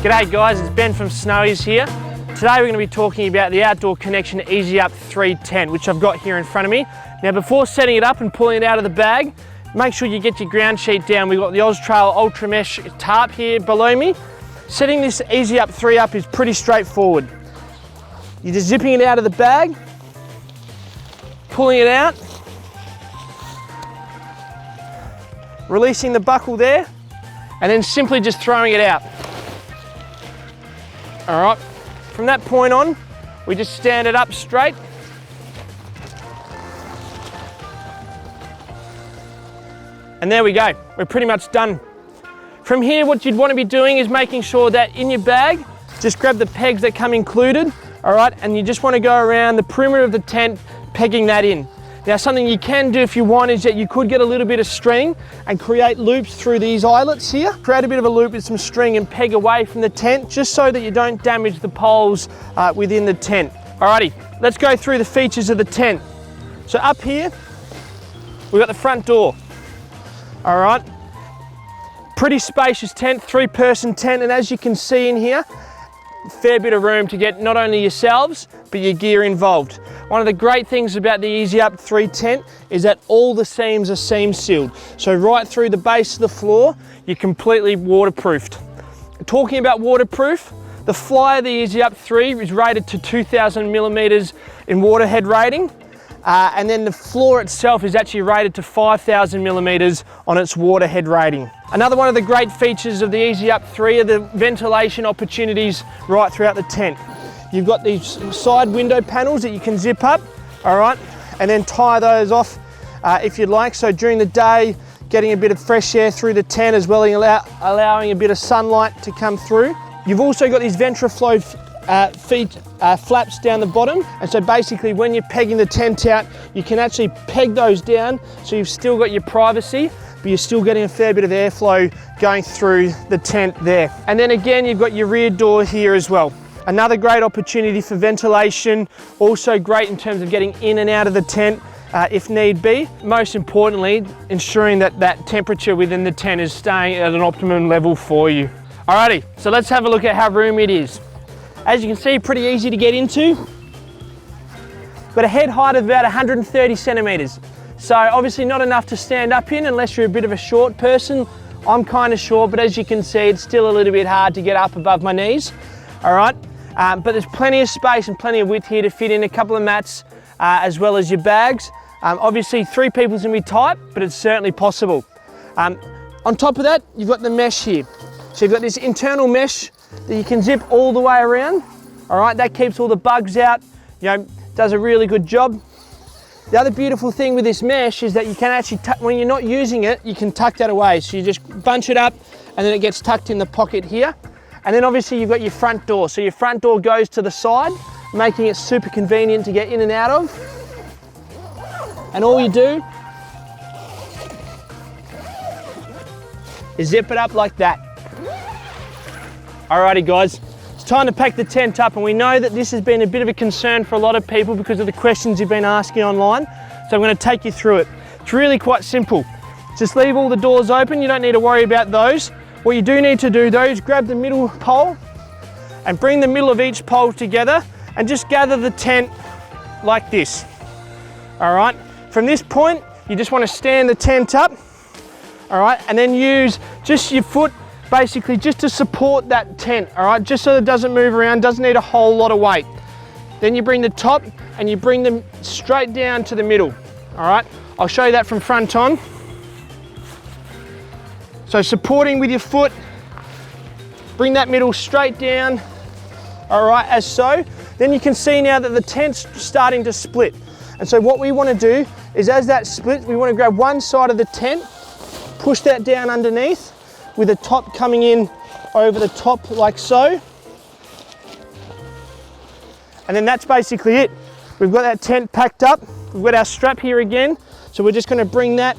G'day guys, it's Ben from Snowies here. Today we're going to be talking about the Outdoor Connection Easy Up 3 tent, which I've got here in front of me. Now before setting it up and pulling it out of the bag, make sure you get your ground sheet down. We've got the Austrail Ultra Mesh tarp here below me. Setting this Easy Up 3 up is pretty straightforward. You're just zipping it out of the bag, pulling it out, releasing the buckle there, and then simply just throwing it out. All right, from that point on, we just stand it up straight. And there we go, we're pretty much done. From here, what you'd want to be doing is making sure that in your bag, just grab the pegs that come included, all right, and you just want to go around the perimeter of the tent, pegging that in. Now, something you can do if you want is that you could get a little bit of string and create loops through these eyelets here. Create a bit of a loop with some string and peg away from the tent, just so that you don't damage the poles within the tent. Alrighty, let's go through the features of the tent. So up here, we've got the front door. All right, pretty spacious tent, 3-person tent, and as you can see in here, a fair bit of room to get not only yourselves, but your gear involved. One of the great things about the Easy Up 3 tent is that all the seams are seam sealed. So right through the base of the floor, you're completely waterproofed. Talking about waterproof, the fly of the Easy Up 3 is rated to 2,000 millimeters in Waterhead rating. And then the floor itself is actually rated to 5,000 millimeters on its Waterhead rating. Another one of the great features of the Easy Up 3 are the ventilation opportunities right throughout the tent. You've got these side window panels that you can zip up, all right, and then tie those off if you'd like. So during the day, getting a bit of fresh air through the tent as well as allowing a bit of sunlight to come through. You've also got these Ventraflow flaps down the bottom, and so basically when you're pegging the tent out, you can actually peg those down so you've still got your privacy, but you're still getting a fair bit of airflow going through the tent there. And then again, you've got your rear door here as well. Another great opportunity for ventilation, also great in terms of getting in and out of the tent if need be. Most importantly, ensuring that that temperature within the tent is staying at an optimum level for you. Alrighty, so let's have a look at how roomy it is. As you can see, pretty easy to get into. Got a head height of about 130 centimeters. So obviously not enough to stand up in unless you're a bit of a short person. I'm kind of short, but as you can see, it's still a little bit hard to get up above my knees. All right, but there's plenty of space and plenty of width here to fit in a couple of mats as well as your bags. Obviously 3 people's gonna be tight, but it's certainly possible. On top of that, you've got the mesh here. So you've got this internal mesh that you can zip all the way around. All right, that keeps all the bugs out, you know, does a really good job. The other beautiful thing with this mesh is that you can actually, when you're not using it, you can tuck that away. So you just bunch it up and then it gets tucked in the pocket here. And then obviously you've got your front door. So your front door goes to the side, making it super convenient to get in and out of. And all you do is zip it up like that. Alrighty guys, it's time to pack the tent up, and we know that this has been a bit of a concern for a lot of people because of the questions you've been asking online. So I'm going to take you through it. It's really quite simple. Just leave all the doors open, you don't need to worry about those. What you do need to do though is grab the middle pole and bring the middle of each pole together and just gather the tent like this. All right, from this point, you just want to stand the tent up, all right, and then use just your foot basically just to support that tent, all right, just so that it doesn't move around, doesn't need a whole lot of weight. Then you bring the top and you bring them straight down to the middle, all right? I'll show you that from front on. So supporting with your foot, bring that middle straight down, all right, as so. Then you can see now that the tent's starting to split. And so what we want to do is as that splits, we want to grab one side of the tent, push that down underneath, with the top coming in over the top like so. And then that's basically it. We've got that tent packed up. We've got our strap here again. So we're just going to bring that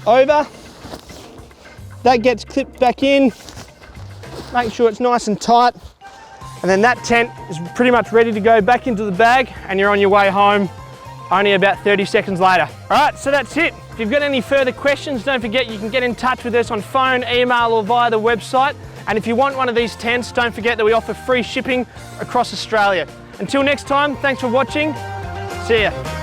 over. That gets clipped back in. Make sure it's nice and tight. And then that tent is pretty much ready to go back into the bag and you're on your way home only about 30 seconds later. All right, so that's it. If you've got any further questions, don't forget you can get in touch with us on phone, email, or via the website. And if you want one of these tents, don't forget that we offer free shipping across Australia. Until next time, thanks for watching. See ya.